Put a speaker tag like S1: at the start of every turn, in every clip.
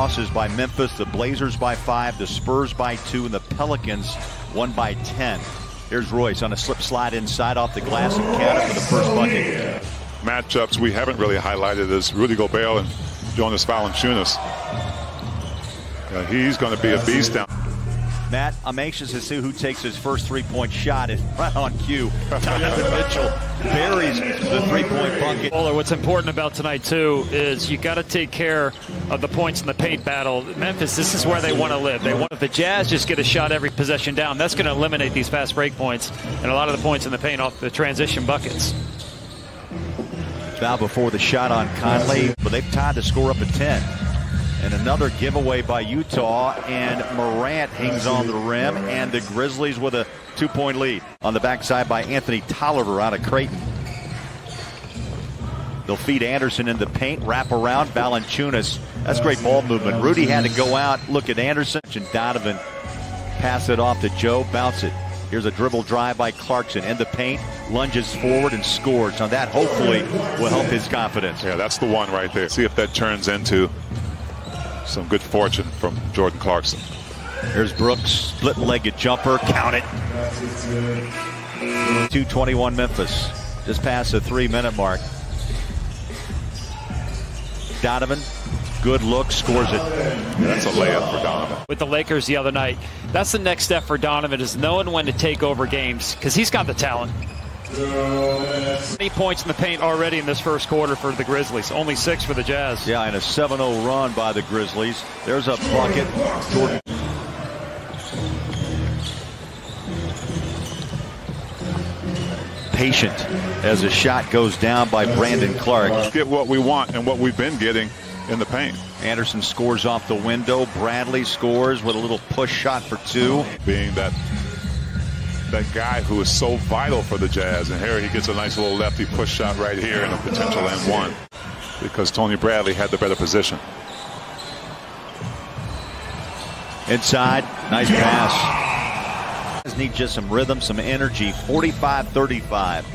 S1: Losses by Memphis, the Blazers by 5, the Spurs by 2, and the Pelicans won by 10. Here's Royce on a slip slide inside off the glass and counted for the first bucket.
S2: Matchups we haven't really highlighted is Rudy Gobert and Jonas Valanciunas. He's going to be a beast down.
S1: Matt, I'm anxious to see who takes his first three-point shot. It's right on cue. Donovan Mitchell buries the three-point bucket.
S3: What's important about tonight, too, is you got to take care of the points in the paint battle. Memphis, this is where they want to live. They want, if the Jazz just get a shot every possession down, that's going to eliminate these fast break points and a lot of the points in the paint off the transition buckets.
S1: Now before the shot on Conley, but they've tied the score up at 10. And another giveaway by Utah, and Morant hangs on the rim, and the Grizzlies with a 2-point lead. On the backside by Anthony Tolliver out of Creighton. They'll feed Anderson in the paint, wrap around Valanciunas. That's great ball movement. Rudy had to go out, look at Anderson, and Donovan pass it off to Joe, bounce it. Here's a dribble drive by Clarkson in the paint, lunges forward and scores. Now that hopefully will help his confidence.
S2: Yeah, that's the one right there. See if that turns into some good fortune from Jordan Clarkson.
S1: Here's Brooks, split-legged jumper, count it. 2:21 Memphis, just past the 3-minute mark. Donovan, good look, scores it.
S2: That's a layup for Donovan.
S3: With the Lakers the other night, that's the next step for Donovan, is knowing when to take over games, because he's got the talent. 8 points in the paint already in this first quarter for the Grizzlies. Only 6 for the Jazz.
S1: Yeah, and a 7-0 run by the Grizzlies. There's a bucket. Jordan. Patient as a shot goes down by Brandon Clark.
S2: Get what we want and what we've been getting in the paint.
S1: Anderson scores off the window. Bradley scores with a little push shot for 2.
S2: Being that guy who is so vital for the Jazz, and here he gets a nice little lefty push shot right here and a potential and 1 because Tony Bradley had the better position.
S1: Inside, nice pass. Need just some rhythm, some energy. 45-35.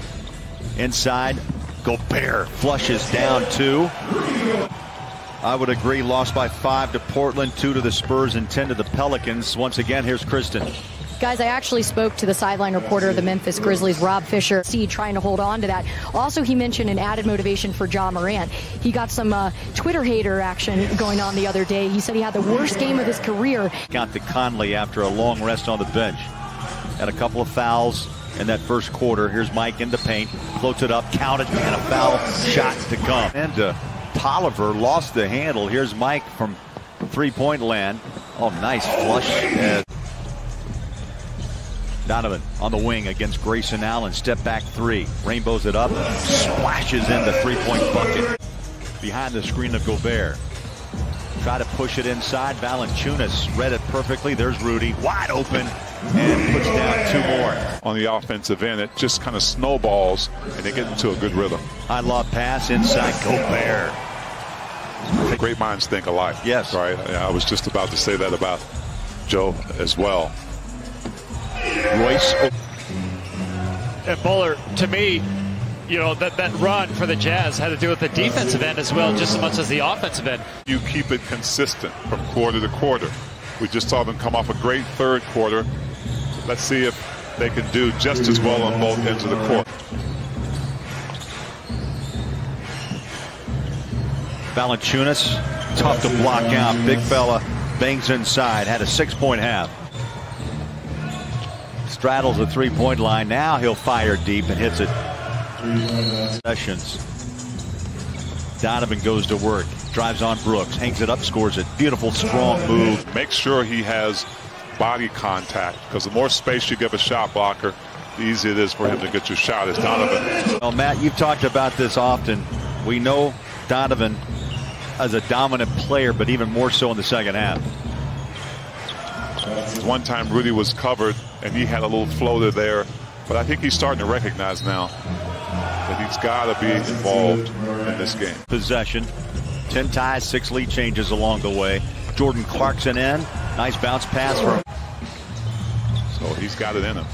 S1: Inside, Gobert flushes down 2. I would agree, lost by 5 to Portland, 2 to the Spurs, and 10 to the Pelicans. Once again, here's Kristen.
S4: Guys, I actually spoke to the sideline reporter of the Memphis Grizzlies, Rob Fisher, trying to hold on to that. Also, he mentioned an added motivation for Ja Morant. He got some Twitter hater action going on the other day. He said he had the worst game of his career.
S1: Got to Conley after a long rest on the bench. Had a couple of fouls in that first quarter. Here's Mike in the paint, floats it up, counted, and a foul shot to come. And Tolliver lost the handle. Here's Mike from three-point land. Oh, nice flush. Donovan on the wing against Grayson Allen. Step back 3. Rainbows it up. Splashes in the three-point bucket. Behind the screen of Gobert. Try to push it inside. Valanciunas read it perfectly. There's Rudy wide open and puts down 2 more.
S2: On the offensive end, it just kind of snowballs and they get into a good rhythm.
S1: High lob pass inside Gobert.
S2: Great minds think alike.
S1: Yes.
S2: Right. I was just about to say that about Joe as well.
S1: Royce.
S3: And Buller, to me, you know, that run for the Jazz had to do with the defensive end as well, just as much as the offensive end.
S2: You keep it consistent from quarter to quarter. We just saw them come off a great third quarter. Let's see if they can do just as well on both ends of the court.
S1: Valanciunas, tough to block out. Big fella bangs inside. Had a 6-point half. Straddles the three-point line. Now he'll fire deep and hits it. Sessions. Donovan goes to work. Drives on Brooks. Hangs it up. Scores it. Beautiful, strong move.
S2: Make sure he has body contact, because the more space you give a shot blocker, the easier it is for him to get your shot. As Donovan.
S1: Well, Matt, you've talked about this often. We know Donovan as a dominant player, but even more so in the second half.
S2: One time Rudy was covered and he had a little floater there, but I think he's starting to recognize now that he's got to be involved in this game.
S1: Possession, 10 ties, 6 lead changes along the way. Jordan Clarkson in, nice bounce pass for him.
S2: So he's got it in him.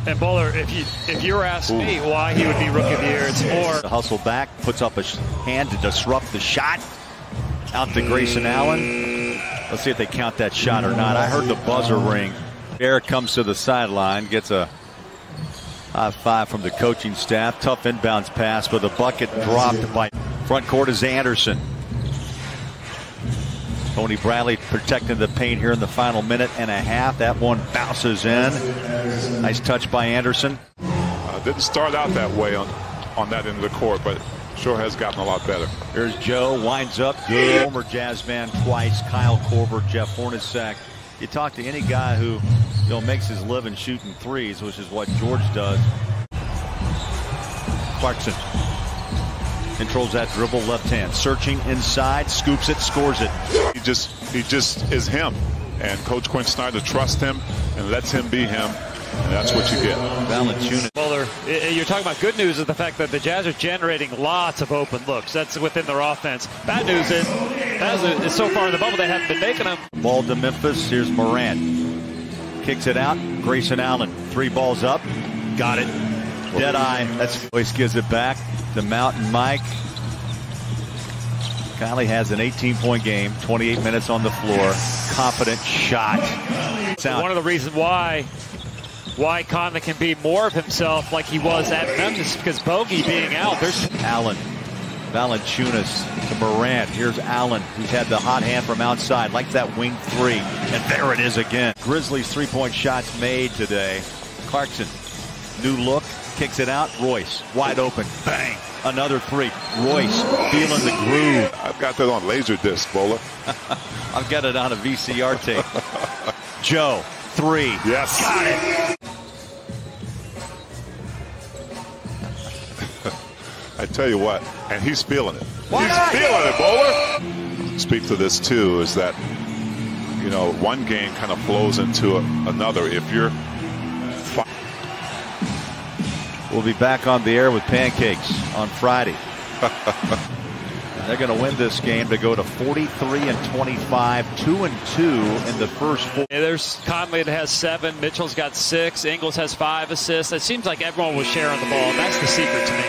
S3: And Buller, if you were asking me why he would be Rookie of the Year, it's more
S1: hustle back, puts up a hand to disrupt the shot. Out to Grayson Allen. Let's see if they count that shot or not. I heard the buzzer ring. Eric comes to the sideline, gets a high five from the coaching staff. Tough inbounds pass, but the bucket dropped by front court is Anderson. Tony Bradley protecting the paint here in the final minute and a half. That one bounces in. Nice touch by Anderson.
S2: Didn't start out that way on that end of the court, but sure has gotten a lot better.
S1: Here's Joe, winds up good. Former Jazz man twice, Kyle Korver, Jeff Hornacek. You talk to any guy who makes his living shooting threes, which is what George does. Clarkson controls that dribble, left hand, searching inside, scoops it, scores it.
S2: He just is him, and Coach Quinn Snyder trusts him and lets him be him, and that's what you get.
S1: Valanciunas.
S3: Well, you're talking about good news is the fact that the Jazz are generating lots of open looks. That's within their offense. Bad news is so far in the bubble they haven't been making them.
S1: Ball to Memphis. Here's Morant. Kicks it out. Grayson Allen. 3 balls up. Got it. Dead eye. That's Royce gives it back. The Mountain Mike. Kylie has an 18-point game. 28 minutes on the floor. Confident shot.
S3: One of the reasons why Conley can be more of himself like he was at Memphis, because Bogey being out. There's
S1: Allen. Valanciunas to Morant. Here's Allen, who's had the hot hand from outside. Like that wing 3. And there it is again. Grizzlies 3-point shots made today. Clarkson. New look. Kicks it out. Royce. Wide open. Bang. Another 3. Royce feeling the groove.
S2: I've got that on Laserdisc, Bowler.
S1: I've got it on a VCR tape. Joe. 3.
S2: Yes.
S1: Got it.
S2: I tell you what, and he's feeling it. He's feeling it, Bowler. Speak to this too, is that one game kind of flows into another. If you're
S1: We'll be back on the air with pancakes on Friday. They're going to win this game to go to 43-25, 2-2 in the first 4.
S3: There's Conley that has 7. Mitchell's got 6. Ingles has 5 assists. It seems like everyone was sharing the ball. That's the secret to me.